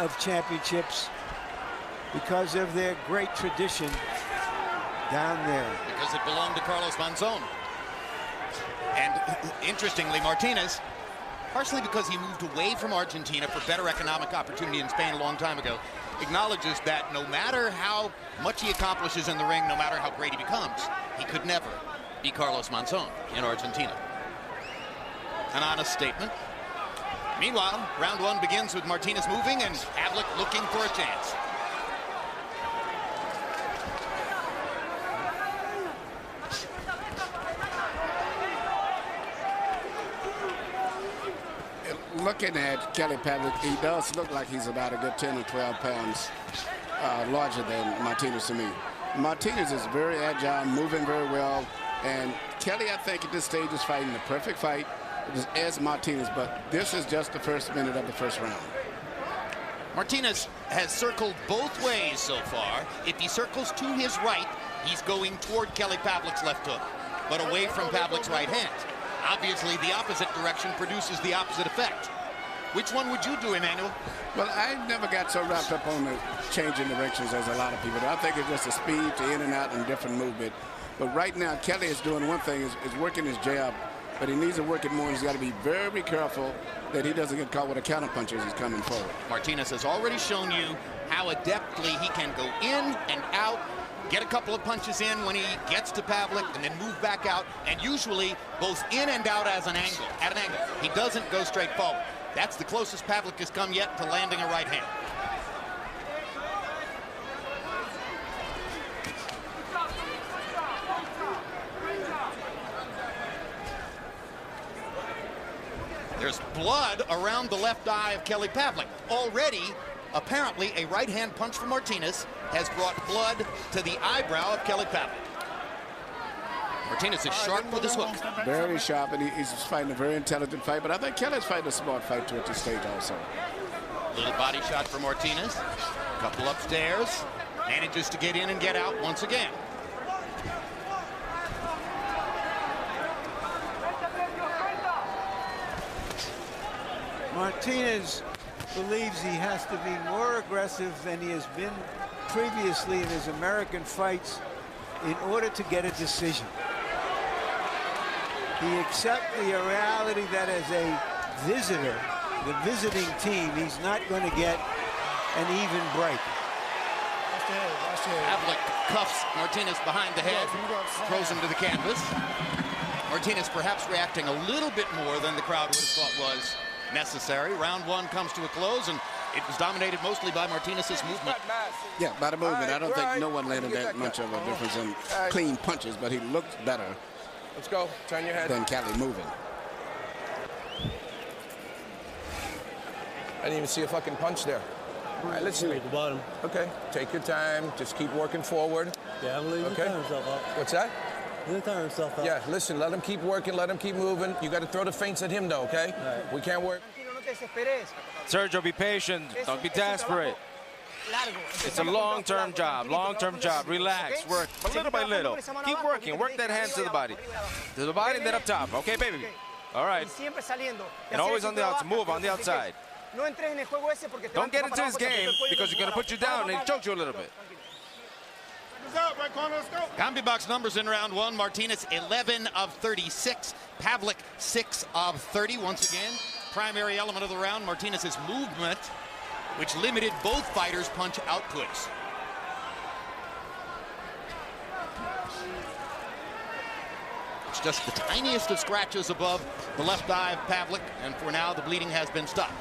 of championships because of their great tradition down there. Because it belonged to Carlos Monzon. And interestingly, Martinez, partially because he moved away from Argentina for better economic opportunity in Spain a long time ago, acknowledges that no matter how much he accomplishes in the ring, no matter how great he becomes, he could never be Carlos Monzon in Argentina. An honest statement. Meanwhile, round one begins with Martinez moving and Pavlik looking for a chance. Looking at Kelly Pavlik, he does look like he's about a good 10 or 12 pounds larger than Martinez to me. Martinez is very agile, moving very well, and Kelly, I think, at this stage is fighting the perfect fight as Martinez, but this is just the first minute of the first round. Martinez has circled both ways so far. If he circles to his right, he's going toward Kelly Pavlik's left hook, but away from Pavlik's right hand. Obviously, the opposite direction produces the opposite effect. Which one would you do, Emmanuel? Well, I never got so wrapped up on the changing directions as a lot of people do. I think it's just a speed to in and out and different movement. But right now, Kelly is doing one thing, is working his jab, but he needs to work it more, and he's got to be very careful that he doesn't get caught with a counter punch as he's coming forward. Martinez has already shown you how adeptly he can go in and out, get a couple of punches in when he gets to Pavlik, and then move back out, and usually both in and out at an angle. He doesn't go straight forward. That's the closest Pavlik has come yet to landing a right hand. There's blood around the left eye of Kelly Pavlik. Already, apparently, a right-hand punch from Martinez has brought blood to the eyebrow of Kelly Pavlik. Martinez is sharp with his hook. Very sharp, and he's fighting a very intelligent fight, but I think Kelly's fighting a smart fight too at this stage also. Little body shot for Martinez. Couple upstairs. Manages to get in and get out once again. Martinez believes he has to be more aggressive than he has been previously in his American fights in order to get a decision. He accepts the reality that as a visitor, the visiting team, he's not going to get an even break. Pavlik cuffs Martinez behind the head, throws him to the canvas. Martinez perhaps reacting a little bit more than the crowd would have thought was necessary. Round one comes to a close, and it was dominated mostly by Martinez's movement. Yeah, by the movement. I don't think no one landed that much of a difference in clean punches, but he looked better. Let's go. Turn your head. Than Kelly moving. I didn't even see a fucking punch there. All right, let's see. At the bottom. Okay, take your time. Just keep working forward. Yeah, I believe he's tiring himself out. What's that? He's tiring himself out. Yeah, listen, let him keep working, let him keep moving. You got to throw the feints at him, though, okay? Right. We can't work. Sergio, be patient. Don't be desperate. It's a long-term job, Relax, work little by little. Keep working, work that hand to the body and then up top. Okay, baby? All right. And always on the outside, move on the outside. Don't get into this game because he's going to put you down and choke you a little bit. Combi box numbers in round one. Martinez 11 of 36. Pavlik 6 of 30. Once again, primary element of the round, Martinez's movement, which limited both fighters' punch outputs. It's just the tiniest of scratches above the left eye of Pavlik, and for now the bleeding has been stopped.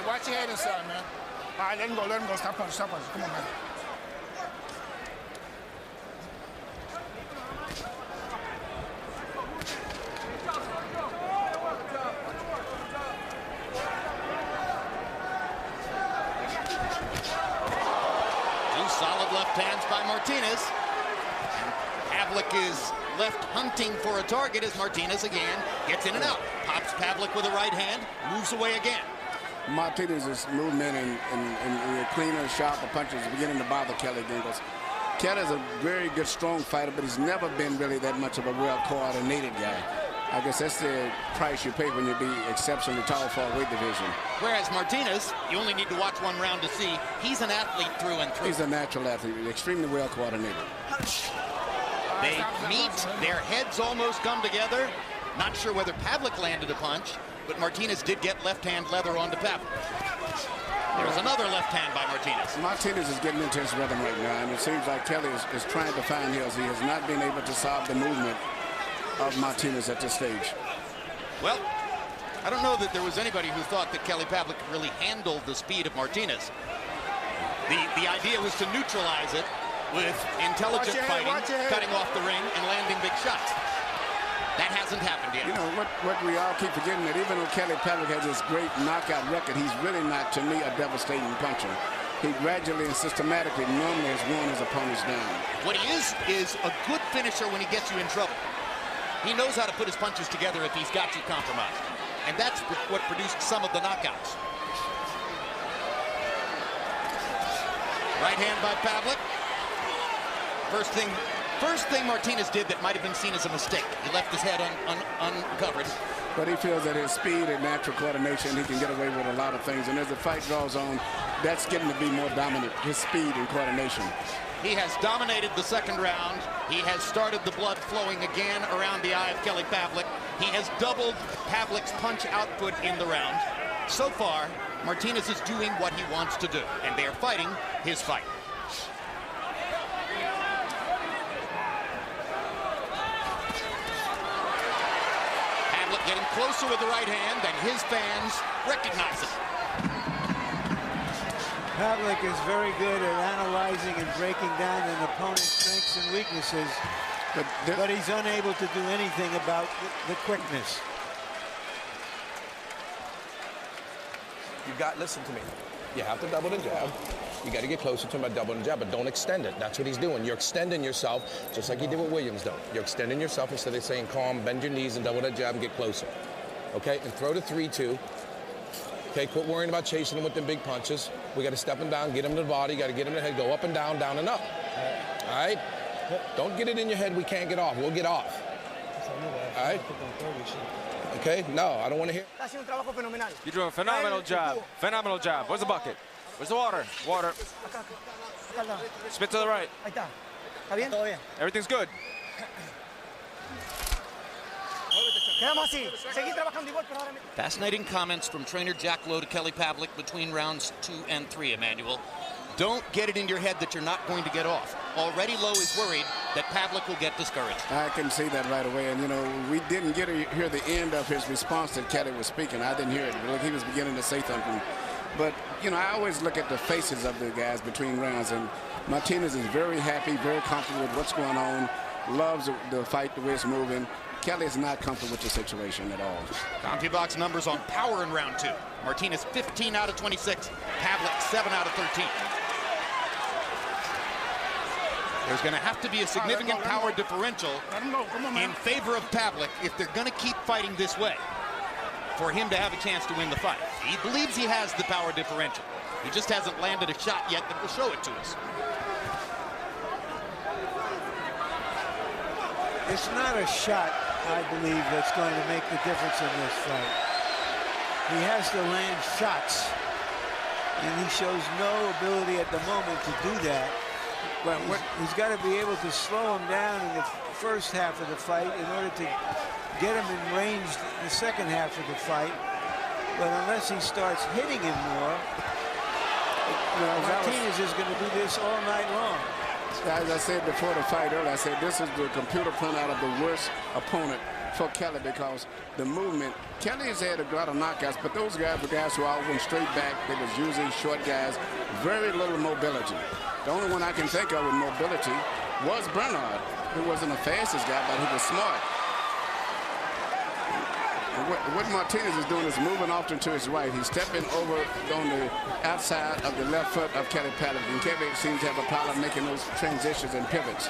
Watch your head inside, man. All right, let him go. Stop punching. Come on, man. Two solid left hands by Martinez. And Pavlik is left hunting for a target as Martinez again gets in and out. Pops Pavlik with a right hand, moves away again. Martinez's movement and cleaner, sharper punches beginning to bother Kelly Dingles. Kelly's a very good, strong fighter, but he's never been really that much of a well-coordinated guy. I guess that's the price you pay when you be exceptionally tall for a weight division. Whereas Martinez, you only need to watch one round to see he's an athlete through and through. He's a natural athlete, extremely well coordinated. They meet, their heads almost come together. Not sure whether Pavlik landed a punch, but Martinez did get left-hand leather onto Pavlik. There's another left hand by Martinez. Martinez is getting into his rhythm right now, and it seems like Kelly is trying to find his. He has not been able to solve the movement of Martinez at this stage. Well, I don't know that there was anybody who thought that Kelly Pavlik could really handle the speed of Martinez. The idea was to neutralize it with intelligent fighting, cutting off the ring, and landing big shots. That hasn't happened yet. You know, what we all keep forgetting, that even though Kelly Pavlik has this great knockout record, he's really not, to me, a devastating puncher. He gradually and systematically normally has worn his opponents down. What he is a good finisher when he gets you in trouble. He knows how to put his punches together if he's got you compromised. And that's what produced some of the knockouts. Right hand by Pavlik. First thing Martinez did that might have been seen as a mistake. He left his head uncovered. But he feels that his speed and natural coordination, he can get away with a lot of things. And as the fight draws on, that's getting to be more dominant, his speed and coordination. He has dominated the second round. He has started the blood flowing again around the eye of Kelly Pavlik. He has doubled Pavlik's punch output in the round. So far, Martinez is doing what he wants to do, and they are fighting his fight. Pavlik getting closer with the right hand, and his fans recognize it. Pavlik is very good at analyzing and breaking down an opponent's strengths and weaknesses, but he's unable to do anything about the quickness. Listen to me. You have to double the jab. You got to get closer to him by doubling the jab, but don't extend it. That's what he's doing. You're extending yourself, just like he did with Williams, though. You're extending yourself instead of saying calm, bend your knees and double that jab and get closer. Okay, and throw the 3-2. Okay, quit worrying about chasing him with the big punches. We got to step him down, get him to the body, got to get him to the head, go up and down and up. All right? Don't get it in your head we can't get off. We'll get off. All right? Okay? No, I don't want to hear. You're doing a phenomenal job. Phenomenal job. Where's the bucket? Where's the water? Water. Spit to the right. Everything's good. Fascinating comments from trainer Jack Lowe to Kelly Pavlik between rounds 2 and 3, Emmanuel. Don't get it in your head that you're not going to get off. Already Lowe is worried that Pavlik will get discouraged. I can see that right away. And, you know, we didn't get to hear the end of his response that Kelly was speaking. I didn't hear it. Look, he was beginning to say something. But, you know, I always look at the faces of the guys between rounds. And Martinez is very happy, very comfortable with what's going on, loves the fight, the way it's moving. Kelly is not comfortable with the situation at all. CompuBox numbers on power in round 2. Martinez 15 out of 26. Pavlik 7 out of 13. There's going to have to be a significant power differential in favor of Pavlik if they're going to keep fighting this way for him to have a chance to win the fight. He believes he has the power differential. He just hasn't landed a shot yet that will show it to us. It's not a shot, I believe, that's going to make the difference in this fight. He has to land shots, and he shows no ability at the moment to do that. But he's got to be able to slow him down in the first half of the fight in order to get him in range in the second half of the fight. But unless he starts hitting him more, Martinez is going to do this all night long. As I said before the fight earlier, I said this is the computer printout of the worst opponent for Kelly because the movement, Kelly has had a lot of knockouts, but those guys were guys who all went straight back. They was usually short guys, very little mobility. The only one I can think of with mobility was Bernard, who wasn't the fastest guy, but he was smart. What Martinez is doing is moving often to his right. He's stepping over on the outside of the left foot of Kelly Pavlik, and Kelly seems to have a problem making those transitions and pivots.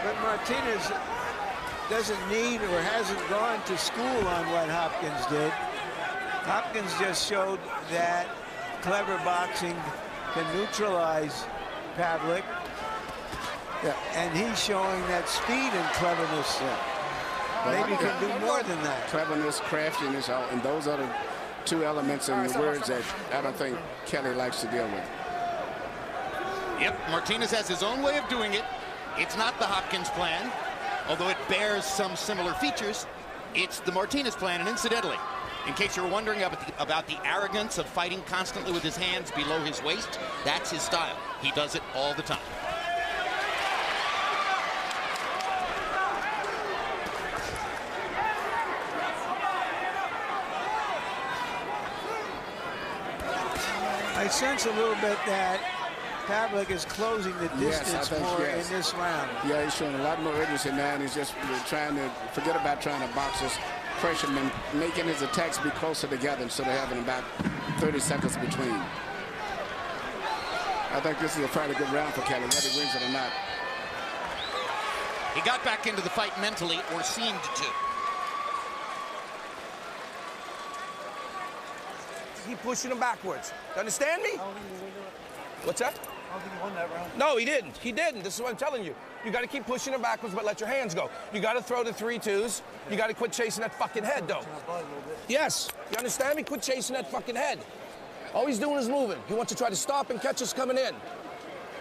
But Martinez doesn't need or hasn't gone to school on what Hopkins did. Hopkins just showed that clever boxing can neutralize Pavlik Yeah. And he's showing that speed and cleverness. Maybe he can do more than that. Cleverness, craftiness, and those are the two elements in the words that I don't think Kelly likes to deal with. Yep, Martinez has his own way of doing it. It's not the Hopkins plan, although it bears some similar features. It's the Martinez plan, and incidentally, in case you're wondering about the arrogance of fighting constantly with his hands below his waist, that's his style. He does it all the time. I sense a little bit that Pavlik is closing the distance more in this round. Yeah, he's showing a lot more urgency now, and he's just trying to forget about trying to box his pressure and making his attacks be closer together instead of having about 30 seconds between. I think this is a fairly good round for Kelly, whether he wins it or not. He got back into the fight mentally, or seemed to. Keep pushing him backwards. You understand me? What's that? I don't think he won that round. No, he didn't. He didn't. This is what I'm telling you. You got to keep pushing him backwards, but let your hands go. You got to throw the 3-2s. You got to quit chasing that fucking head, though. Yes. You understand me? Quit chasing that fucking head. All he's doing is moving. He wants to try to stop and catch us coming in.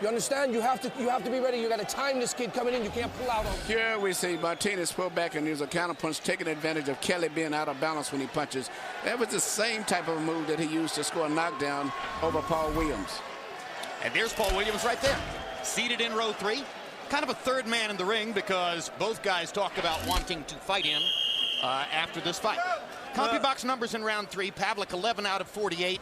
You understand? You have to be ready. You got to time this kid coming in. You can't pull out on him. Here we see Martinez pull back and use a counterpunch, taking advantage of Kelly being out of balance when he punches. That was the same type of move that he used to score a knockdown over Paul Williams. And there's Paul Williams right there, seated in row 3. Kind of a third man in the ring because both guys talk about wanting to fight him after this fight. CompuBox numbers in round 3. Pavlik 11 out of 48.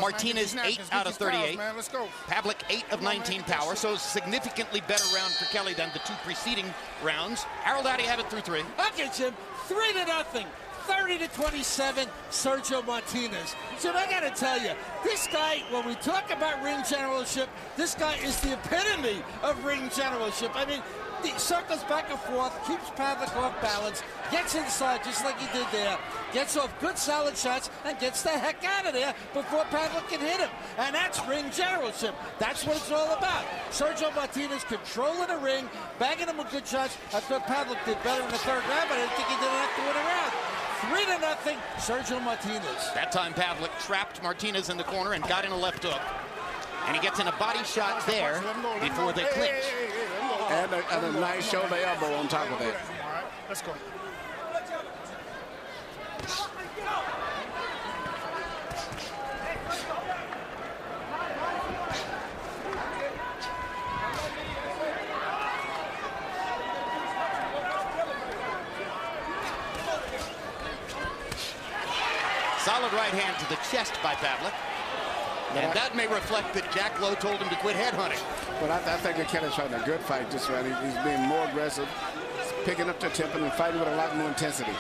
Martinez 8 out of 38. Pavlik 8 of 19 power, so significantly better round for Kelly than the 2 preceding rounds. Harold, how do you have it through 3? Okay, Jim, 3-0. 30-27, Sergio Martinez. Jim, I gotta tell you, this guy, when we talk about ring generalship, this guy is the epitome of ring generalship. I mean, he circles back and forth, keeps Pavlik off balance, gets inside just like he did there, gets off good solid shots, and gets the heck out of there before Pavlik can hit him. And that's ring generalship. That's what it's all about. Sergio Martinez controlling the ring, bagging him with good shots. I thought Pavlik did better in the 3rd round, but I didn't think he did enough to win a round. 3-0, Sergio Martinez. That time Pavlik trapped Martinez in the corner and got in a left hook. And he gets in a body shot there before they clinch. And a nice shoulder elbow on top of that. All right, let's go. Solid right hand to the chest by Pavlik. And that may reflect that Jack Lowe told him to quit headhunting. But I think that Kelly's fighting a good fight this round. He's being more aggressive, picking up the tempo and fighting with a lot more intensity.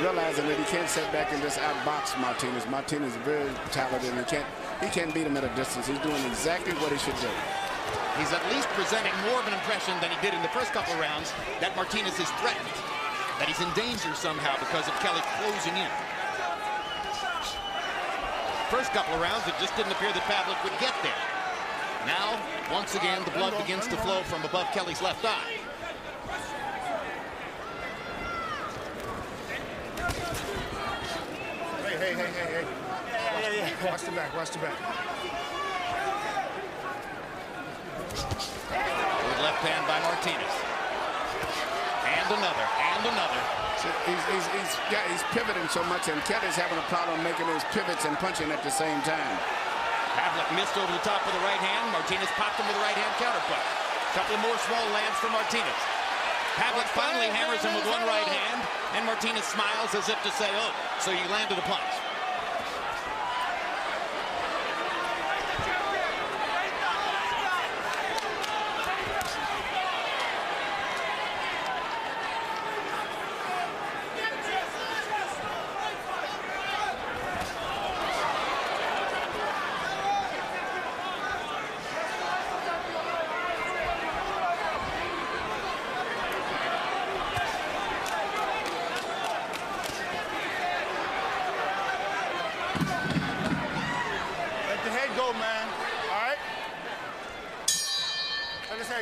Realizing that he can't sit back and just outbox Martinez. Martinez is very talented, and he can't beat him at a distance. He's doing exactly what he should do. He's at least presenting more of an impression than he did in the first couple of rounds that Martinez is threatened, that he's in danger somehow because of Kelly closing in. First couple of rounds, it just didn't appear that Pavlik would get there. Now, once again, the blood begins to flow from above Kelly's left eye. Hey. Watch the back, watch the back. Good left hand by Martinez. And another, and another. So he's pivoting so much, and Kelly's having a problem making those pivots and punching at the same time. Pavlik missed over the top with the right hand. Martinez popped him with a right hand counterpunch. Couple more small lands for Martinez. Pavlik finally hammers him with one right hand, and Martinez smiles as if to say, oh, so you landed a punch.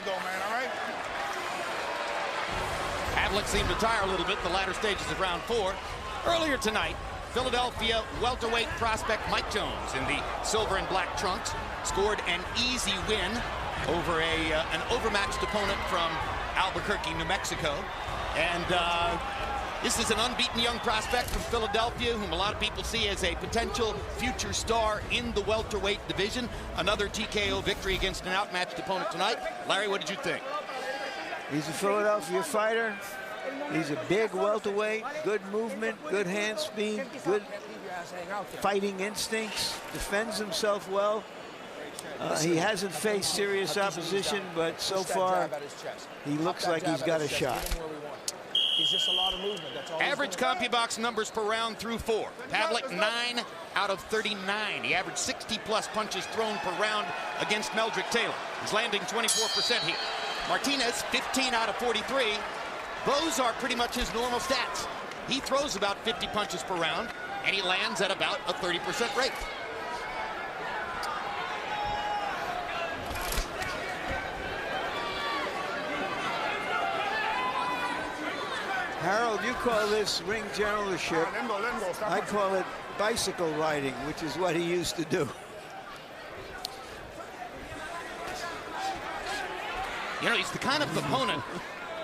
go, man, all right? Pavlik seemed to tire a little bit in the latter stages of round 4. Earlier tonight, Philadelphia welterweight prospect Mike Jones in the silver and black trunks scored an easy win over an overmatched opponent from Albuquerque, New Mexico. And this is an unbeaten young prospect from Philadelphia whom a lot of people see as a potential future star in the welterweight division. Another TKO victory against an outmatched opponent tonight. Larry, what did you think? He's a Philadelphia fighter. He's a big welterweight, good movement, good hand speed, good fighting instincts, defends himself well. He hasn't faced serious opposition, but so far he looks like he's got a shot. He's just a lot of movement. That's all. Average CompuBox numbers per round through 4. Pavlik 9 out of 39. He averaged 60-plus punches thrown per round against Meldrick Taylor. He's landing 24% here. Martinez 15 out of 43. Those are pretty much his normal stats. He throws about 50 punches per round, and he lands at about a 30% rate. Harold, you call this ring generalship. I call it bicycle riding, which is what he used to do. You know, he's the kind of opponent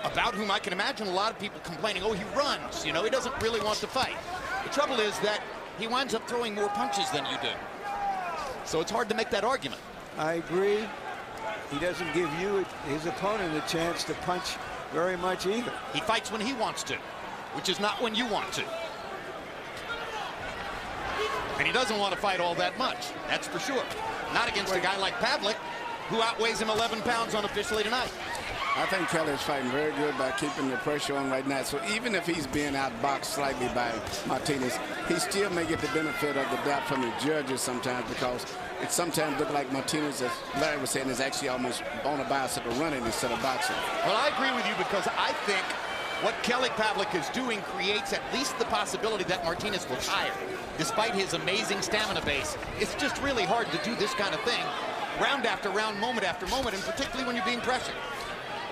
about whom I can imagine a lot of people complaining, oh, he runs, you know, he doesn't really want to fight. The trouble is that he winds up throwing more punches than you do. So it's hard to make that argument. I agree. He doesn't give you, his opponent, a chance to punch very much either. He fights when he wants to, which is not when you want to. And he doesn't want to fight all that much, that's for sure. Not against a guy like Pavlik, who outweighs him 11 pounds unofficially tonight. I think Kelly's fighting very good by keeping the pressure on right now. So even if he's being outboxed slightly by Martinez, he still may get the benefit of the doubt from the judges sometimes, because it sometimes looks like Martinez, as Larry was saying, is actually almost on a bicycle running instead of boxing. Well, I agree with you, because I think what Kelly Pavlik is doing creates at least the possibility that Martinez will tire. Despite his amazing stamina base, it's just really hard to do this kind of thing round after round, moment after moment, and particularly when you're being pressured.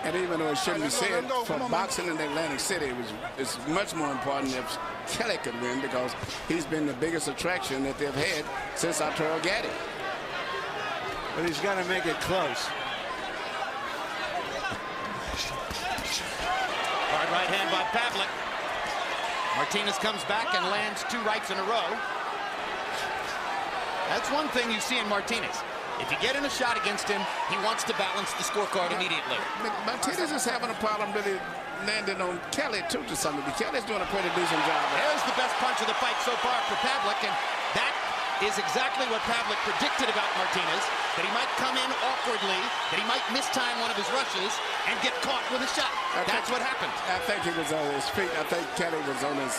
And even though it shouldn't be said, for boxing in Atlantic City, it's much more important if Kelly could win, because he's been the biggest attraction that they've had since Arturo Gatti. But he's got to make it close. Hard right hand by Pavlik. Martinez comes back and lands 2 rights in a row. That's one thing you see in Martinez. If you get in a shot against him, he wants to balance the scorecard immediately. Martinez is having a problem really landing on Kelly, too, to some degree. Kelly's doing a pretty decent job. There's the best punch of the fight so far for Pavlik, and that is exactly what Pavlik predicted about Martinez, that he might come in awkwardly, that he might mistime one of his rushes and get caught with a shot. That's what happened. I think he was on his feet. I think Kelly was on his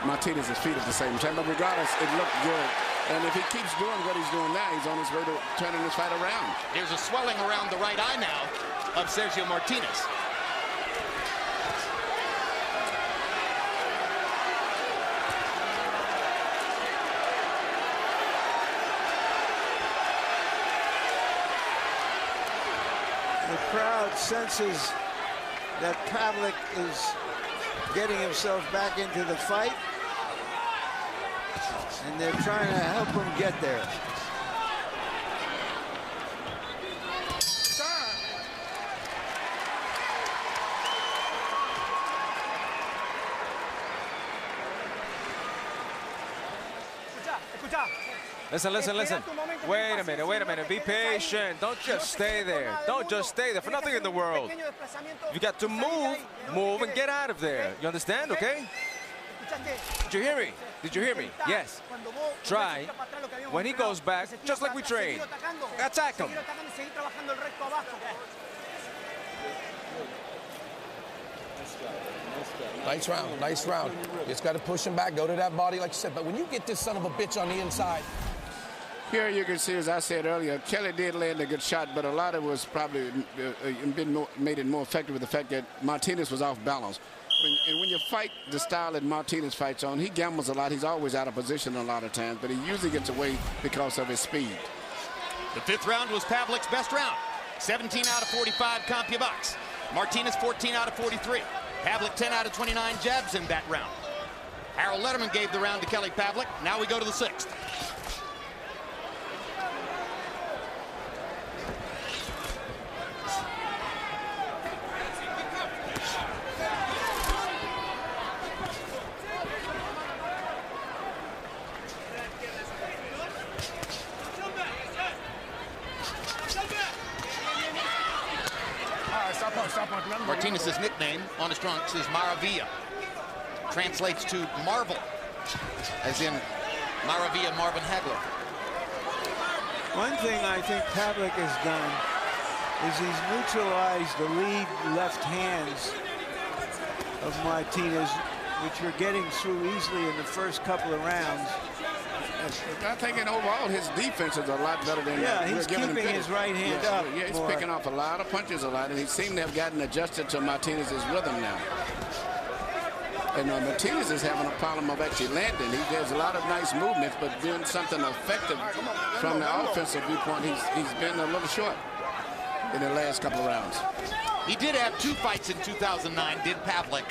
Martinez's feet at the same time. But regardless, it looked good. And if he keeps doing what he's doing now, he's on his way to turning this fight around. There's a swelling around the right eye now of Sergio Martinez. The crowd senses that Pavlik is getting himself back into the fight, and they're trying to help him get there. Listen, listen, listen. Wait a minute. Be patient. Don't just stay there. Don't just stay there for nothing in the world. You got to move and get out of there. You understand, okay? Did you hear me? Did you hear me? Yes. Try, when he goes back, just like we train, attack him. Nice round, nice round. You just got to push him back, go to that body, like you said. But when you get this son of a bitch on the inside. Here you can see, as I said earlier, Kelly did land a good shot, but a lot of it was probably made it more effective with the fact that Martinez was off balance. And when you fight the style that Martinez fights on, he gambles a lot. He's always out of position a lot of times, but he usually gets away because of his speed. The 5th round was Pavlik's best round. 17 out of 45 CompuBox. Martinez 14 out of 43. Pavlik 10 out of 29 jabs in that round. Harold Letterman gave the round to Kelly Pavlik. Now we go to the 6th. Martinez's nickname on his trunks is Maravilla. Translates to marvel, as in Maravilla Marvin Hagler. One thing I think Pavlik has done is he's neutralized the lead left hands of Martinez, which were getting through easily in the first couple of rounds. I think in overall his defense is a lot better than he's keeping his right hand up. Yeah, he's picking off a lot of punches and he seemed to have gotten adjusted to Martinez's rhythm now. And Martinez is having a problem of actually landing. He does a lot of nice movements, but doing something effective from the offensive viewpoint, he's been a little short in the last couple of rounds. He did have 2 fights in 2009, did Pavlik,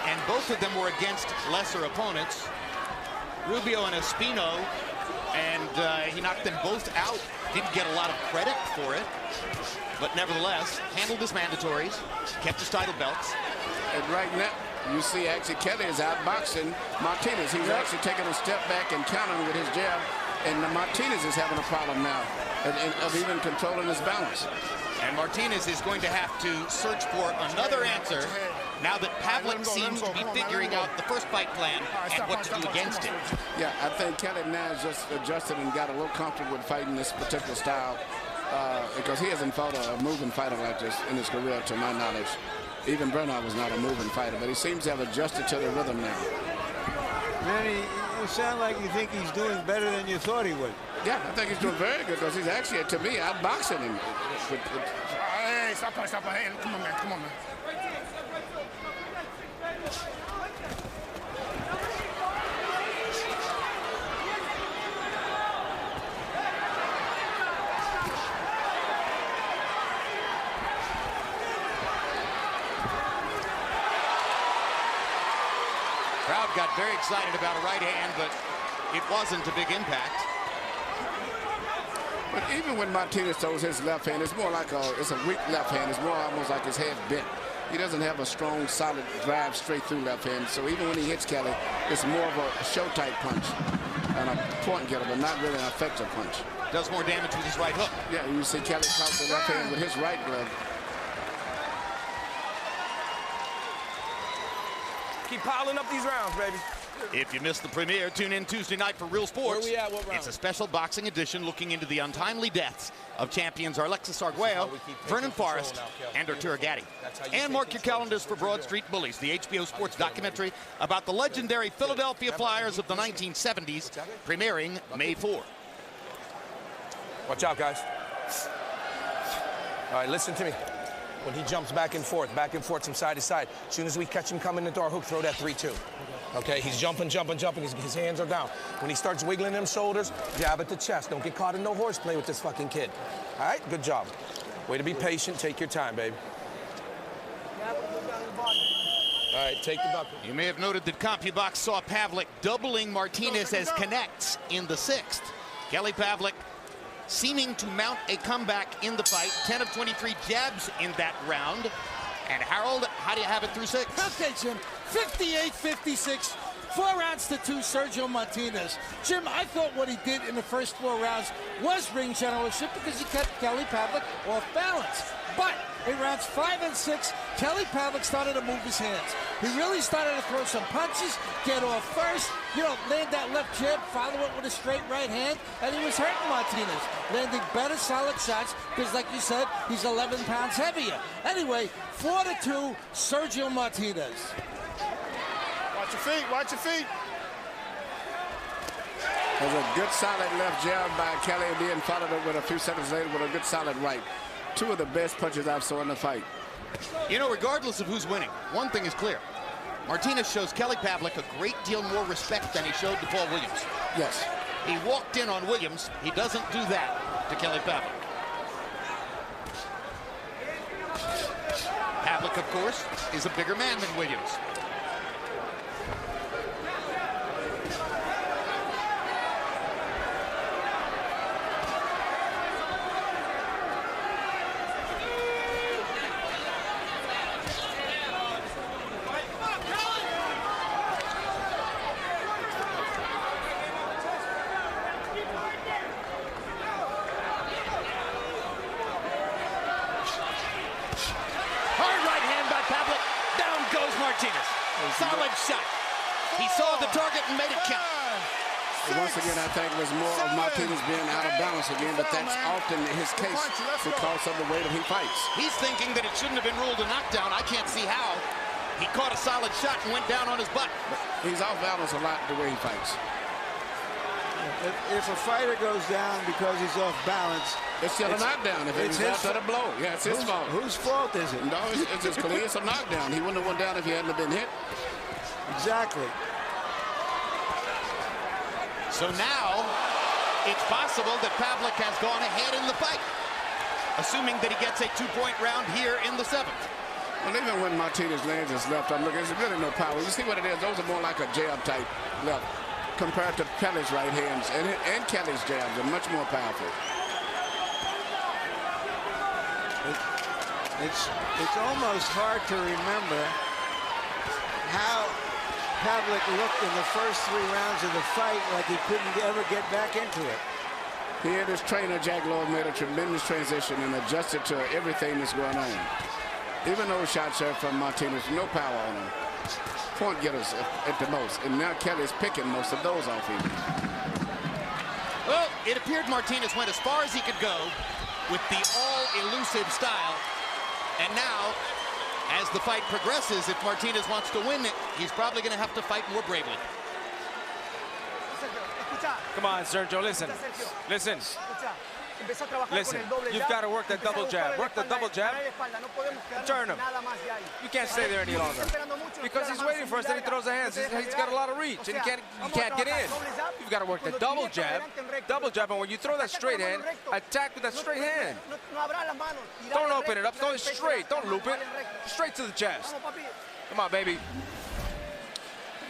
and both of them were against lesser opponents. Rubio and Espino, and he knocked them both out. Didn't get a lot of credit for it, but nevertheless, handled his mandatories, kept his title belts. And right now, you see actually Kelly is outboxing Martinez. He's actually taking a step back and countering with his jab, and Martinez is having a problem now of even controlling his balance. And Martinez is going to have to search for another answer now that Pavlik seems to be figuring out the first fight plan and what to do against it. Yeah, I think Kelly now has just adjusted and got a little comfortable with fighting this particular style because he hasn't fought a moving fighter like this in his career, to my knowledge. Even Bernard was not a moving fighter, but he seems to have adjusted to the rhythm now. Manny, you sound like you think he's doing better than you thought he would. Yeah, I think he's doing very good because he's actually, to me, outboxing him. Hey, stop. Hey, come on, man. Crowd got very excited about a right hand, but it wasn't a big impact. But even when Martinez throws his left hand, it's more like it's a weak left hand. It's more almost like his head bent. He doesn't have a strong, solid drive straight through left hand. So even when he hits Kelly, it's more of a show-type punch and a point getter, but not really an effective punch. Does more damage with his right hook. Yeah, you see Kelly caught the left hand with his right glove. Keep piling up these rounds, baby. If you missed the premiere, tune in Tuesday night for Real Sports. Where we at? What round? It's a special boxing edition looking into the untimely deaths of champions Alexis Arguello, Vernon Forrest, and Arturo Gatti. And mark your calendars for Broad Street Bullies, the HBO Sports documentary about the legendary Philadelphia Flyers of the 1970s, premiering May 4. Watch out, guys. All right, listen to me. When he jumps back and forth from side to side, as soon as we catch him coming into our hook, throw that 3-2. Okay, he's jumping. His hands are down. When he starts wiggling them shoulders, jab at the chest. Don't get caught in no horseplay with this fucking kid. All right, good job. Way to be patient. Take your time, baby. All right, take the bucket. You may have noted that CompuBox saw Pavlik doubling Martinez as connects in the 6th. Kelly Pavlik seeming to mount a comeback in the fight. 10 of 23 jabs in that round. And Harold, how do you have it through 6? Okay, Jim, 58-56, 4 rounds to 2, Sergio Martinez. Jim, I thought what he did in the first 4 rounds was ring generalship because he kept Kelly Pavlik off balance. But in rounds 5 and 6, Kelly Pavlik started to move his hands. He really started to throw some punches, get off first, land that left jab, follow it with a straight right hand, and he was hurting Martinez, landing better solid shots because, like you said, he's 11 pounds heavier. Anyway, 4-2, Sergio Martinez. Watch your feet. There's a good solid left jab by Kelly, and then followed it with a few seconds later with a good solid right. 2 of the best punches I've saw in the fight. Regardless of who's winning, one thing is clear. Martinez shows Kelly Pavlik a great deal more respect than he showed to Paul Williams. Yes. He walked in on Williams. He doesn't do that to Kelly Pavlik. Pavlik, of course, is a bigger man than Williams. Martinez. Solid shot. He saw the target and made it count. Once again, I think it was more of Martinez being out of balance again, but that's often his case because of the way that he fights. He's thinking that it shouldn't have been ruled a knockdown. I can't see how. He caught a solid shot and went down on his butt. But he's off balance a lot the way he fights. If a fighter goes down because he's off balance, it's still a knockdown. If it's after the blow, yeah, it's his fault. Whose fault is it? No, it's just clear. It's a knockdown. He wouldn't have went down if he hadn't been hit. Exactly. So now it's possible that Pavlik has gone ahead in the fight, assuming that he gets a 2-point round here in the 7th. Well, even when Martinez lands his left, I'm looking, there's really no power. You see what it is? Those are more like a jab type left compared to Kelly's right hands, and Kelly's jabs are much more powerful. It's almost hard to remember how Pavlik looked in the first 3 rounds of the fight, like he couldn't ever get back into it. He and his trainer, Jack Lord, made a tremendous transition and adjusted to everything that's going on. Even those shots there from Martinez, no power on him. Point getters at the most, and now Kelly's picking most of those off him. Well, it appeared Martinez went as far as he could go with the all-elusive style, and now, as the fight progresses, if Martinez wants to win it, he's probably going to have to fight more bravely. Come on, Sergio, listen. Listen. Listen, you've got to work that double jab. Work the double jab. Turn him. You can't stay there any longer. Because he's waiting for us, then he throws the hands. He's got a lot of reach, and he can't get in. You've got to work the double jab. Double jab, and when you throw that straight hand, attack with that straight hand. Don't open it up. Go straight. Don't loop it. Straight to the chest. Come on, baby.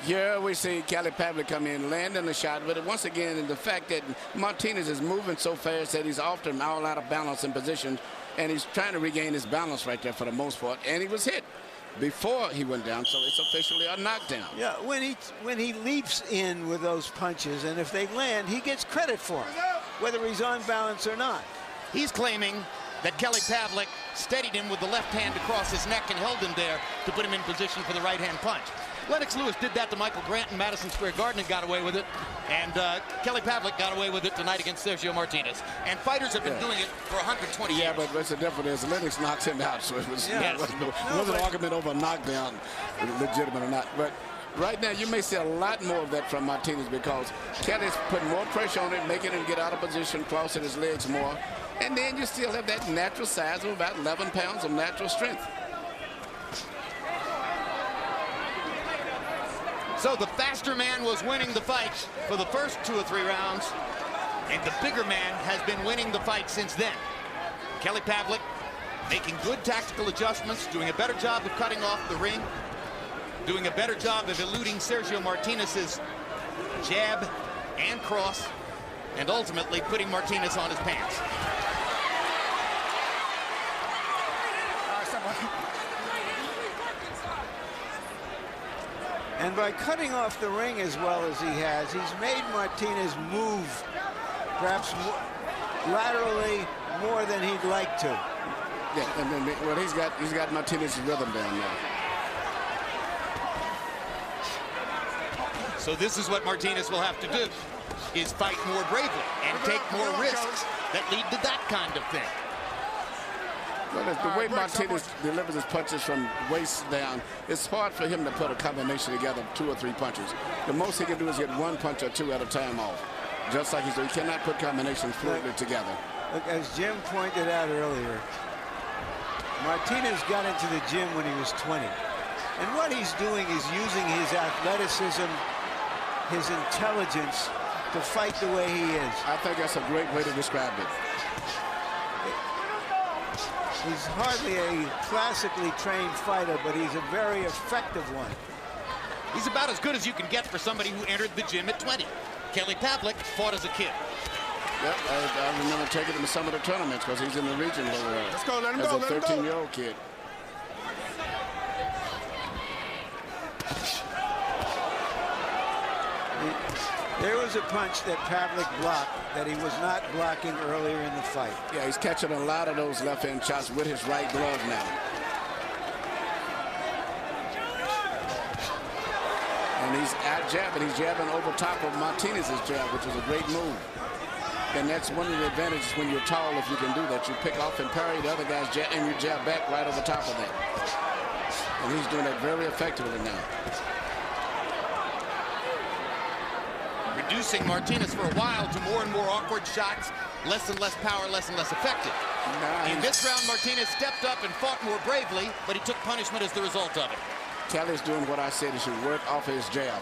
Here we see Kelly Pavlik come in, landing the shot, but once again, the fact that Martinez is moving so fast that he's often all out of balance in position, and he's trying to regain his balance right there for the most part, and he was hit before he went down, so it's officially a knockdown. Yeah, when he leaps in with those punches, and if they land, he gets credit for them, whether he's on balance or not. He's claiming that Kelly Pavlik steadied him with the left hand across his neck and held him there to put him in position for the right-hand punch. Lennox Lewis did that to Michael Grant in Madison Square Garden and got away with it. And Kelly Pavlik got away with it tonight against Sergio Martinez. And fighters have been doing it for 120 years. Yeah, but what's the difference? Lennox knocks him out, so it was wasn't an argument over a knockdown, legitimate or not. But right now, you may see a lot more of that from Martinez because Kelly's putting more pressure on him, making him get out of position, crossing his legs more. And then you still have that natural size of about 11 pounds of natural strength. So the faster man was winning the fight for the first 2 or 3 rounds, and the bigger man has been winning the fight since then. Kelly Pavlik making good tactical adjustments, doing a better job of cutting off the ring, doing a better job of eluding Sergio Martinez's jab and cross, and ultimately putting Martinez on his pants. And by cutting off the ring as well as he has, he's made Martinez move perhaps laterally more than he'd like to. Yeah, and then well, he's got Martinez's rhythm down there. So this is what Martinez will have to do, is fight more bravely and take more risks that lead to that kind of thing. Well, the way Martinez delivers his punches from waist down, it's hard for him to put a combination together of 2 or 3 punches. The most he can do is get 1 punch or 2 at a time off. Just like he cannot put combinations fluidly together. Look, as Jim pointed out earlier, Martinez got into the gym when he was 20. And what he's doing is using his athleticism, his intelligence to fight the way he is. I think that's a great way to describe it. He's hardly a classically trained fighter, but he's a very effective one. He's about as good as you can get for somebody who entered the gym at 20. Kelly Pavlik fought as a kid. Yep, I remember taking him to some of the tournaments because he's in the region Let's go, let him as go, a let him go. 13-year-old kid. There was a punch that Pavlik blocked that he was not blocking earlier in the fight. Yeah, he's catching a lot of those left-hand shots with his right glove now. And he's out-jabbing. He's jabbing over top of Martinez's jab, which is a great move. And that's one of the advantages when you're tall, if you can do that. You pick off and parry the other guy's jab, and you jab back right over top of that. And he's doing that very effectively now. Reducing Martinez for a while to more and more awkward shots, less and less power, less and less effective. Nice. In this round, Martinez stepped up and fought more bravely, but he took punishment as the result of it. Kelly's doing what I said. He should work off his jab.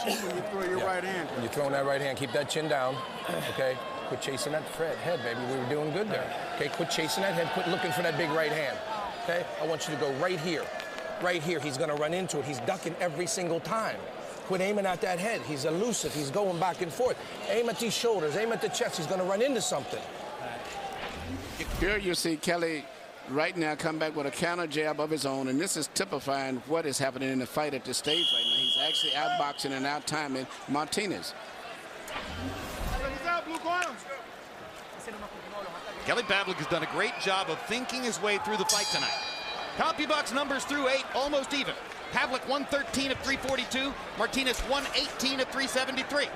When you throw your right hand. When you're throwing that right hand, keep that chin down, okay? Quit chasing that head, baby. We were doing good there. Okay, quit chasing that head. Quit looking for that big right hand, okay? I want you to go right here. Right here. He's going to run into it. He's ducking every single time. Quit aiming at that head. He's elusive. He's going back and forth. Aim at these shoulders. Aim at the chest. He's going to run into something. Here you see Kelly right now come back with a counter jab of his own, and this is typifying what is happening in the fight at this stage right now. He's actually outboxing and out-timing Martinez. Kelly Pavlik has done a great job of thinking his way through the fight tonight. CompuBox numbers through 8, almost even. Pavlik 113 at 342, Martinez 118 at 373.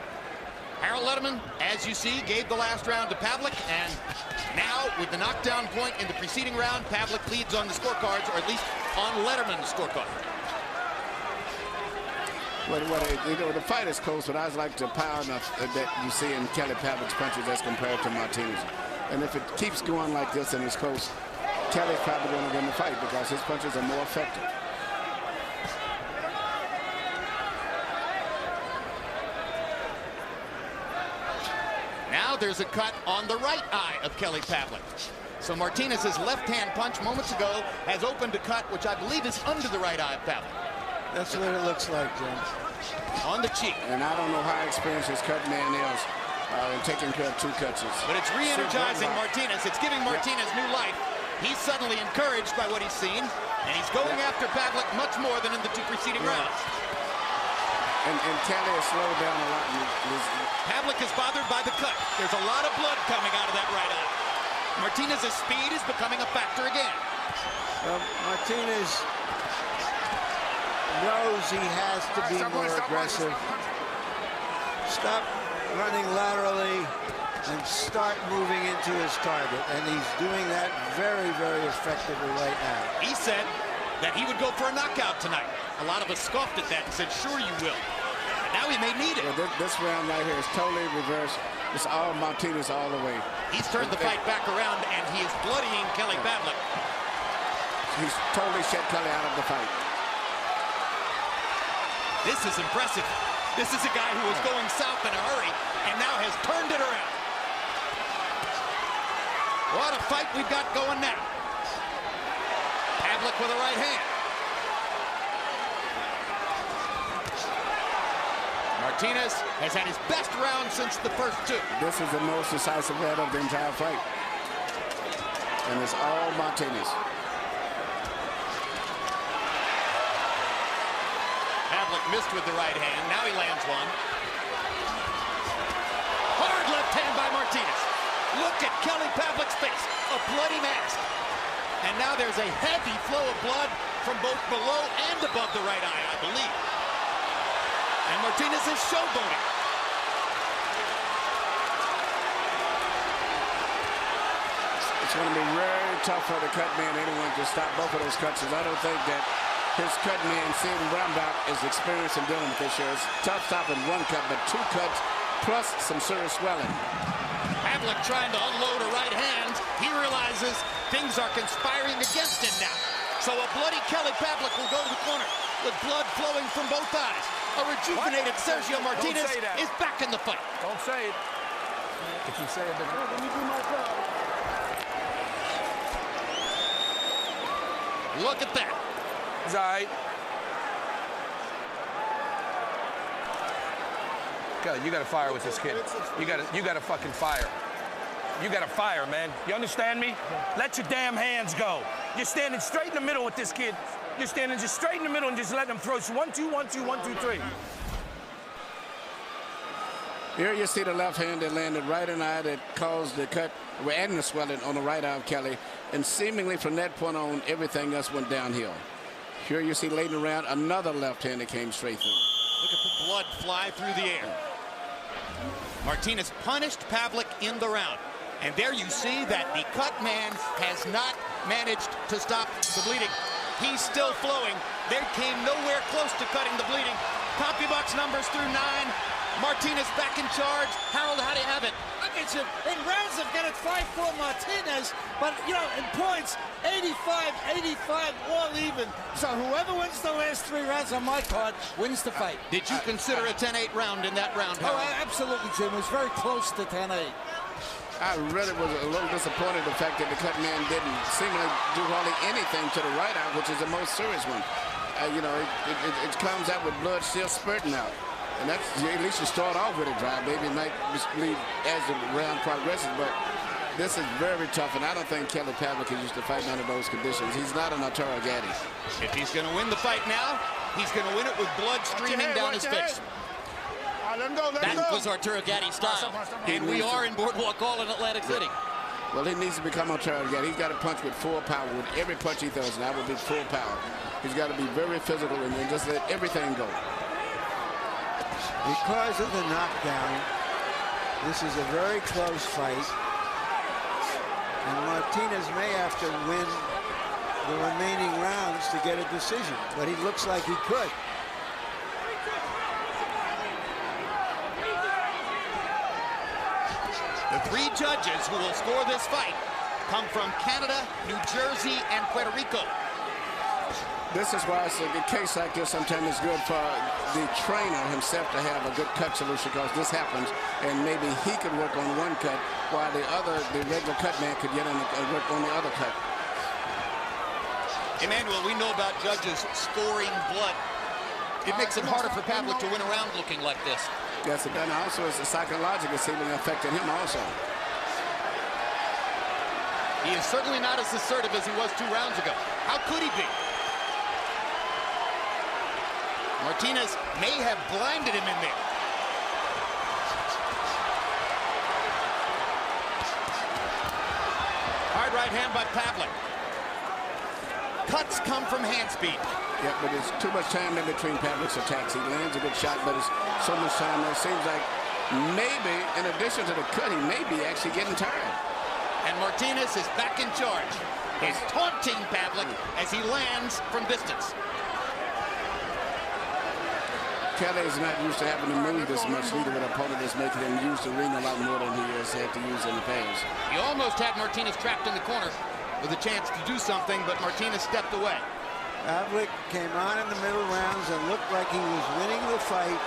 Harold Letterman, as you see, gave the last round to Pavlik, and now with the knockdown point in the preceding round, Pavlik leads on the scorecards, or at least on Letterman's scorecard. Well, the fight is close, but I like the power that you see in Kelly Pavlik's punches as compared to Martinez. And if it keeps going like this and it's close, Kelly's probably going to win the fight because his punches are more effective. Now there's a cut on the right eye of Kelly Pavlik. So Martinez's left-hand punch moments ago has opened a cut, which I believe is under the right eye of Pavlik. That's what it looks like, Jim. On the cheek. And I don't know how experienced his cut man is in taking care of 2 cuts. But it's re-energizing Martinez. It's giving Martinez new life. He's suddenly encouraged by what he's seen, and he's going after Pavlik much more than in the 2 preceding rounds. And Kelly has slowed down a lot. Pavlik is bothered by the cut. There's a lot of blood coming out of that right eye. Martinez's speed is becoming a factor again. Well, Martinez knows he has to be more aggressive. Stop running laterally and start moving into his target. And he's doing that very, very effectively right now. He said that he would go for a knockout tonight. A lot of us scoffed at that and said, sure you will. But now he may need it. Well, this round right here is totally reversed. It's all Martinez all the way. He's turned the fight back around, and he is bloodying Kelly Pavlik. He's totally shut Kelly out of the fight. This is impressive. This is a guy who was going south in a hurry and now has turned it around. What a fight we've got going now. Pavlik with a right hand. Martinez has had his best round since the first 2. This is the most decisive round of the entire fight. And it's all Martinez. Pavlik missed with the right hand. Now he lands one. Hard left hand by Martinez. Look at Kelly Pavlik's face. A bloody mask. And now there's a heavy flow of blood from both below and above the right eye, I believe. And Martinez is showboating. It's going to be very tough for the cut man anyone to stop both of those cuts. I don't think that his cut man, Steven Brownback, is experienced in dealing with this year. It's tough stopping 1 cut, but 2 cuts plus some serious swelling. Pavlik trying to unload a right hand. He realizes things are conspiring against him now. So a bloody Kelly Pavlik will go to the corner with blood flowing from both eyes. A rejuvenated Sergio Martinez is back in the fight. Don't say it. If you say it, then let me do my job. Look at that. It's all right. You got to fire with this kid. You got to fucking fire. You got to fire, man. You understand me? Let your damn hands go. You're standing straight in the middle with this kid. You're standing just straight in the middle and just letting him throw 1, 2, 1, 2, 1, 2, 3. Here you see the left hand that landed right in the eye that caused the cut and the swelling on the right eye of Kelly. And seemingly from that point on, everything else went downhill. Here you see late in the round, another left hand that came straight through. Look at the blood fly through the air. Martinez punished Pavlik in the round. And there you see that the cut man has not managed to stop the bleeding. He's still flowing. They came nowhere close to cutting the bleeding. CompuBox numbers through 9. Martinez back in charge. Harold, how do you have it? Look at you. In rounds, I've got it 5-4 Martinez, but, you know, in points, 85, all even. So whoever wins the last 3 rounds on my card wins the fight. Did you consider a 10-8 round in that round, Harold? Oh, absolutely, Jim. It was very close to 10-8. I really was a little disappointed the fact that the cut man didn't seemingly do hardly anything to the right eye, which is the most serious one. You know, it comes out with blood still spurting out. And that's, at least you start off with a dry, maybe it might bleed as the round progresses, but this is very tough, and I don't think Kelly Pavlik is used to fighting under those conditions. He's not an Arturo Gatti. If he's going to win the fight now, he's going to win it with blood streaming down his face. That was Arturo Gatti's style, and we are in Boardwalk Hall in Atlantic City. Well, he needs to become Arturo Gatti. He's got to punch with full power. With every punch he throws, and that will be full power. He's got to be very physical and just let everything go. Because of the knockdown, this is a very close fight. And Martinez may have to win the remaining rounds to get a decision, but he looks like he could. The 3 judges who will score this fight come from Canada, New Jersey, and Puerto Rico. This is why it's a case like this. Sometimes it's good for the trainer himself to have a good cut solution, because this happens, and maybe he could work on one cut while the regular cut man could get in and work on the other cut. Emmanuel, we know about judges scoring blood. It makes it harder for Pavlik to win a round looking like this. Yes, and also it's a psychological seeming affecting him also. He is certainly not as assertive as he was 2 rounds ago. How could he be? Martinez may have blinded him in there. Hard right hand by Pavlik. Cuts come from hand speed. Yeah, but there's too much time in between Pavlik's attacks. He lands a good shot, but it's so much time there. It seems like maybe, in addition to the cut, he may be actually getting tired. And Martinez is back in charge. He's taunting Pavlik as he lands from distance. Kelly is not used to having to move this much, neither with an opponent that's making him use the ring a lot more than he has had to use in the past. He almost had Martinez trapped in the corner with a chance to do something, but Martinez stepped away. Pavlik came on in the middle rounds and looked like he was winning the fight,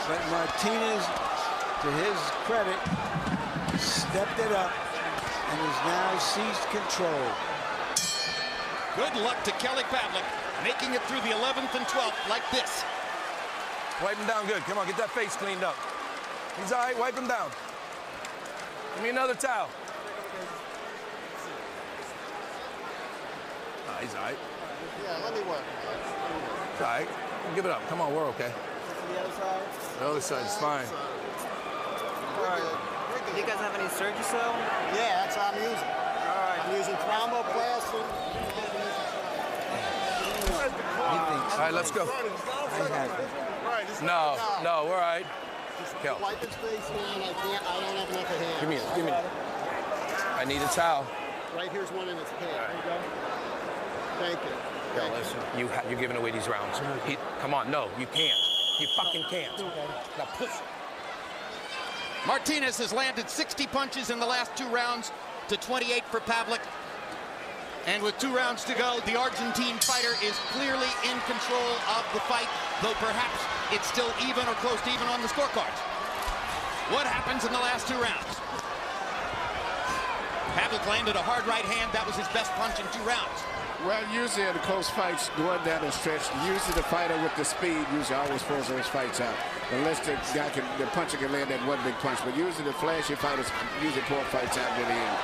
but Martinez, to his credit, stepped it up and has now seized control. Good luck to Kelly Pavlik, making it through the 11th and 12th like this. Wipe him down good. Come on, get that face cleaned up. He's all right. Wipe him down. Give me another towel. Oh, he's all right. Yeah, let me work. It's all right. Give it up. Come on, we're okay. The other side? The other side's fine. All right. Do you guys have any Surgicel? Yeah, that's what I'm using. All right. I'm using thromboplastin. All right, let's go. No, we're all right. Kel. Wiping space, man. I don't have enough of hands. Give me. I need a towel. Right here's one in its pad. There you go. Thank you. Kel, listen. You're giving away these rounds. Come on, no, you can't. You fucking can't. Now push. Martinez has landed 60 punches in the last 2 rounds to 28 for Pavlik. And with 2 rounds to go, the Argentine fighter is clearly in control of the fight, though perhaps it's still even or close to even on the scorecards. What happens in the last 2 rounds? Pavlik landed a hard right hand. That was his best punch in 2 rounds. Well, usually in the close fights, going down the stretch, usually the fighter with the speed usually always pulls those fights out. Unless the puncher can land that one big punch. But usually the flashy fighters usually pull fights out to the end,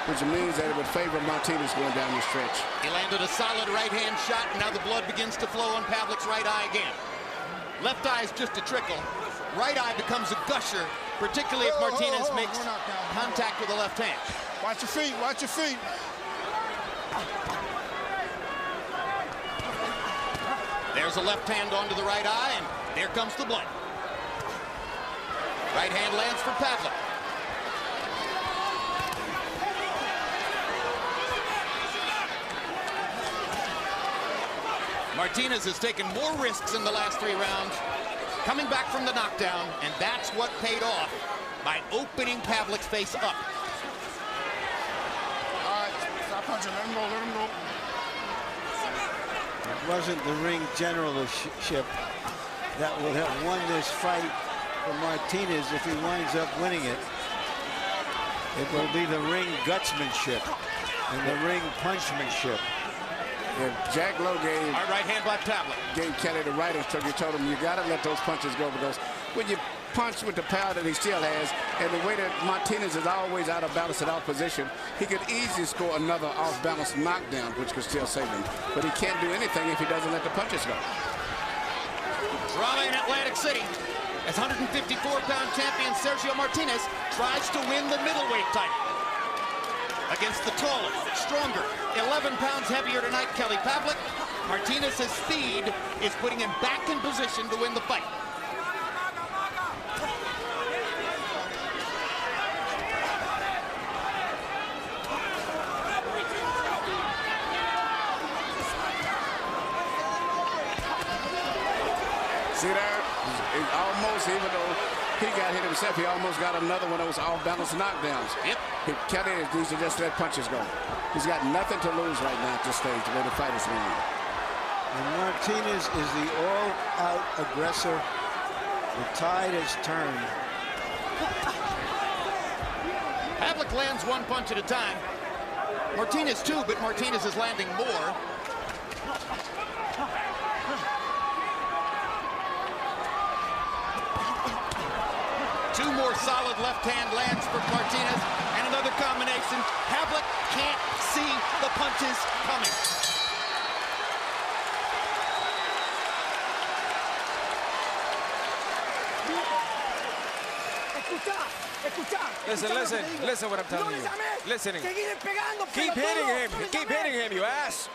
which means that it would favor Martinez going down the stretch. He landed a solid right-hand shot, and now the blood begins to flow on Pavlik's right eye again. Left eye is just a trickle. Right eye becomes a gusher, particularly if Martinez makes contact with the left hand. Watch your feet, watch your feet. There's a left hand onto the right eye, and there comes the blood. Right hand lands for Pavlik. Martinez has taken more risks in the last 3 rounds, coming back from the knockdown, and that's what paid off by opening Pavlik's face up. All right, stop punching, let him go, let him go. It wasn't the ring generalship that would have won this fight for Martinez if he winds up winning it. It will be the ring gutsmanship and the ring punchmanship. If Jack Lowe gave our right hand by Pavlik, gave Kelly the right instruction, he told him you got to let those punches go, because when you punch with the power that he still has, and the way that Martinez is always out of balance and off position, he could easily score another off-balance knockdown, which could still save him. But he can't do anything if he doesn't let the punches go. Drama in Atlantic City as 154-pound champion Sergio Martinez tries to win the middleweight title against the taller, stronger, 11 pounds heavier tonight, Kelly Pavlik. Martinez's speed is putting him back in position to win the fight. See there? Almost, even though he got hit himself, he almost got another one of those off-balance knockdowns. Yep. Kelly needs to just let punches go. He's got nothing to lose right now at this stage, the way the fight is going. And Martinez is the all-out aggressor. The tide has turned. Pavlik lands 1 punch at a time. Martinez too, but Martinez is landing more. Two more solid left hand lands for Martinez, and another combination. Pavlik can't see the punches coming. Listen what I'm telling you. Listening. Keep hitting him, you ass.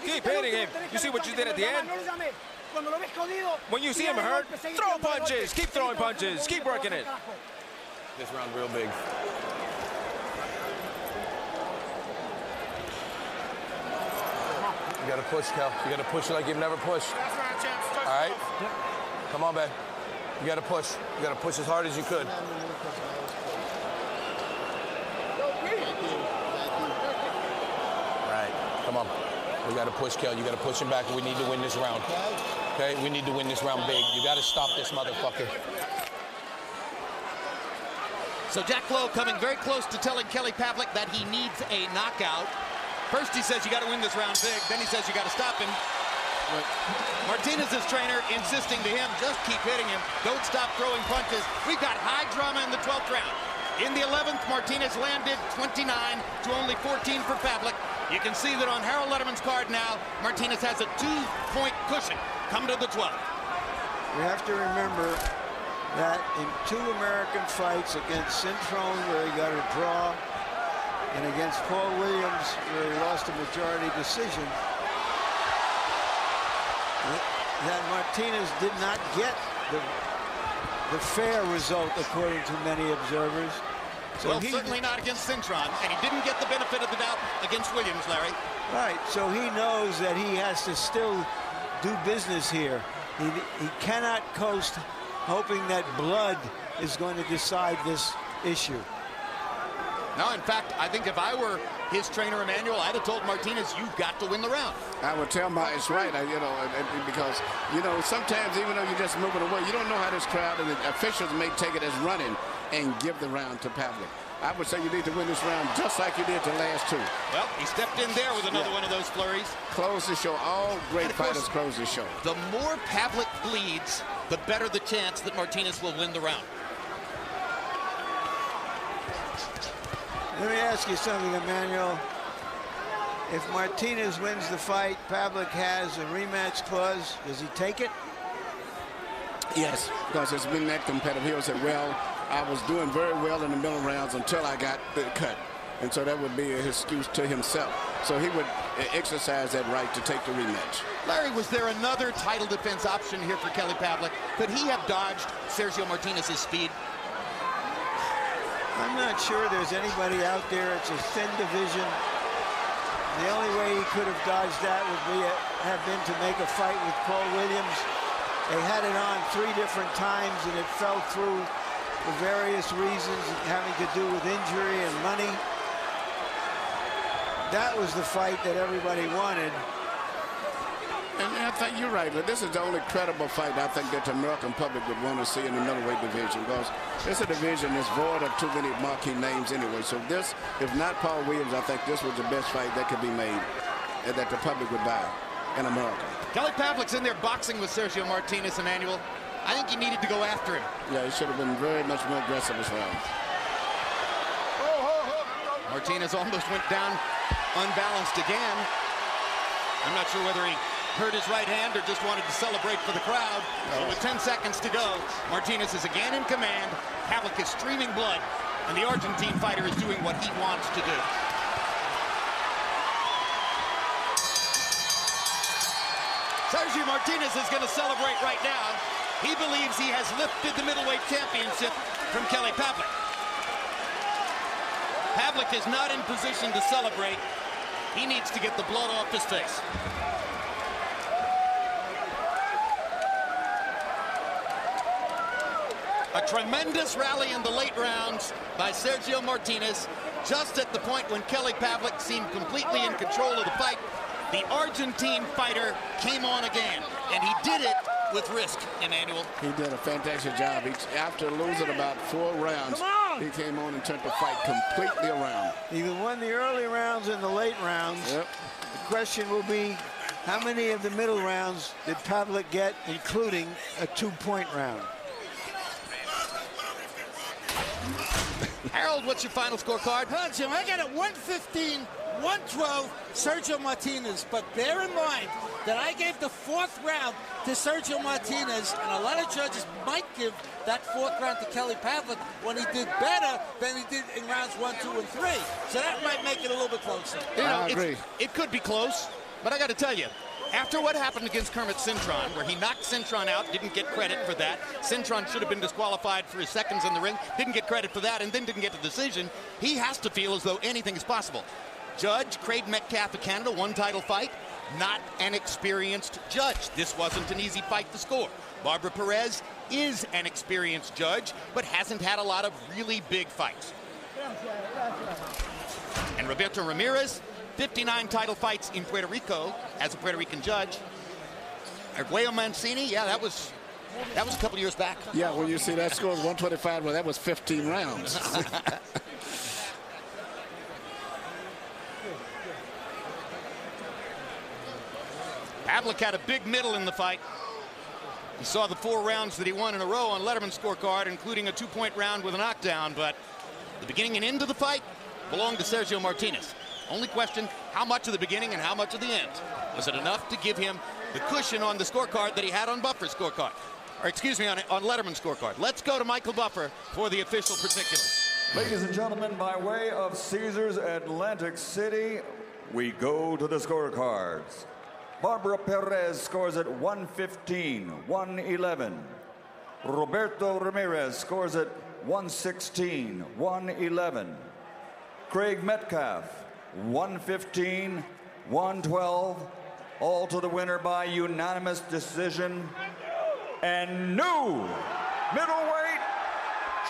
Keep hitting him. You see what you did at the end? When you see him hurt, throw punches. Keep throwing punches. Keep working it. This round real big. You gotta push, Kel. You gotta push like you've never pushed. All right? Come on, man. You gotta push. You gotta push as hard as you could. All right. Come on. We gotta push, Kel. You gotta push him back. We need to win this round. Okay? We need to win this round big. You gotta stop this motherfucker. So Jack Lowe coming very close to telling Kelly Pavlik that he needs a knockout. First he says you got to win this round big. Then he says you got to stop him. But Martinez's trainer insisting to him, just keep hitting him. Don't stop throwing punches. We've got high drama in the 12th round. In the 11th, Martinez landed 29 to only 14 for Pavlik. You can see that on Harold Letterman's card now, Martinez has a 2-point cushion come to the 12th. We have to remember that in 2 American fights, against Cintrone, where he got a draw, and against Paul Williams, where he lost a majority decision, that Martinez did not get the fair result, according to many observers. So well, certainly not against Cintrone, and he didn't get the benefit of the doubt against Williams, Larry. Right, so he knows that he has to still do business here. He cannot coast. hoping that blood is going to decide this issue. No, in fact, I think if I were his trainer, Emmanuel, I'd have told Martinez, you've got to win the round. I would tell it's right, because, sometimes even though you're just moving away, you don't know how this crowd and the officials may take it as running and give the round to Pavlik. I would say you need to win this round just like you did the last two. Well, he stepped in there with another one of those flurries. Close the show. All great fighters close the show. The more Pavlik bleeds, the better the chance that Martinez will win the round. Let me ask you something, Emmanuel. If Martinez wins the fight, Pavlik has a rematch clause. Does he take it? Yes, because it's been that competitive. He said, well, I was doing very well in the middle rounds until I got the cut. And so that would be his excuse to himself. So he would exercise that right to take the rematch. Larry, was there another title defense option here for Kelly Pavlik? Could he have dodged Sergio Martinez's speed? I'm not sure there's anybody out there. It's a thin division. The only way he could have dodged that would have been to make a fight with Paul Williams. They had it on 3 different times, and it fell through for various reasons having to do with injury and money. That was the fight that everybody wanted. And I think you're right, but this is the only credible fight I think that the American public would want to see in the middleweight division, because it's a division that's void of too many marquee names anyway. So this, if not Paul Williams, I think this was the best fight that could be made and that the public would buy in America. Kelly Pavlik's in there boxing with Sergio Martinez, Emmanuel. I think he needed to go after him. Yeah, he should have been very much more aggressive this round. Martinez almost went down unbalanced again. I'm not sure whether he hurt his right hand or just wanted to celebrate for the crowd. So with 10 seconds to go, Martinez is again in command. Pavlik is streaming blood, and the Argentine fighter is doing what he wants to do. Sergio Martinez is going to celebrate right now. He believes he has lifted the middleweight championship from Kelly Pavlik. Pavlik is not in position to celebrate. He needs to get the blood off his face. A tremendous rally in the late rounds by Sergio Martinez. Just at the point when Kelly Pavlik seemed completely in control of the fight, the Argentine fighter came on again, and he did it with risk, Emmanuel. He did a fantastic job. After losing about 4 rounds, he came on and turned the fight completely around. He won the early rounds and the late rounds. Yep. The question will be, how many of the middle rounds did Pavlik get, including a 2-point round? Harold, what's your final scorecard? Well, Jim, I got it 115, 112, Sergio Martinez. But bear in mind that I gave the 4th round to Sergio Martinez, and a lot of judges might give that 4th round to Kelly Pavlik when he did better than he did in rounds 1, 2, and 3. So that might make it a little bit closer. I agree. It could be close, but I got to tell you, after what happened against Kermit Cintron, where he knocked Cintron out, didn't get credit for that. Cintron should have been disqualified for his seconds in the ring, didn't get credit for that, and then didn't get the decision. He has to feel as though anything is possible. Judge Craig Metcalf of Canada, 1 title fight, not an experienced judge. This wasn't an easy fight to score. Barbara Perez is an experienced judge, but hasn't had a lot of really big fights. And Roberto Ramirez, 59 title fights in Puerto Rico as a Puerto Rican judge. Arguello Mancini, yeah, that was a couple years back. Yeah, when you see that score 125, well, that was 15 rounds. Pavlik had a big middle in the fight. You saw the 4 rounds that he won in a row on Letterman's scorecard, including a 2-point round with a knockdown, but the beginning and end of the fight belonged to Sergio Martinez. Only question, how much of the beginning and how much of the end? Was it enough to give him the cushion on the scorecard that he had on Buffer's scorecard? Or excuse me, on Letterman's scorecard. Let's go to Michael Buffer for the official particulars. Ladies and gentlemen, by way of Caesars Atlantic City, we go to the scorecards. Barbara Perez scores at 115, 111. Roberto Ramirez scores at 116, 111. Craig Metcalf, 115, 112, all to the winner by unanimous decision. And new middleweight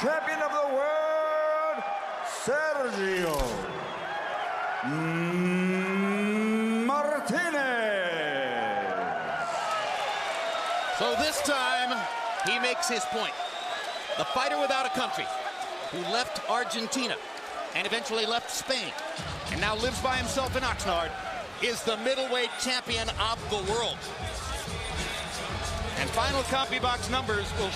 champion of the world, Sergio Martinez. So this time, he makes his point. The fighter without a country, who left Argentina and eventually left Spain, and now lives by himself in Oxnard, is the middleweight champion of the world. And final CompuBox numbers will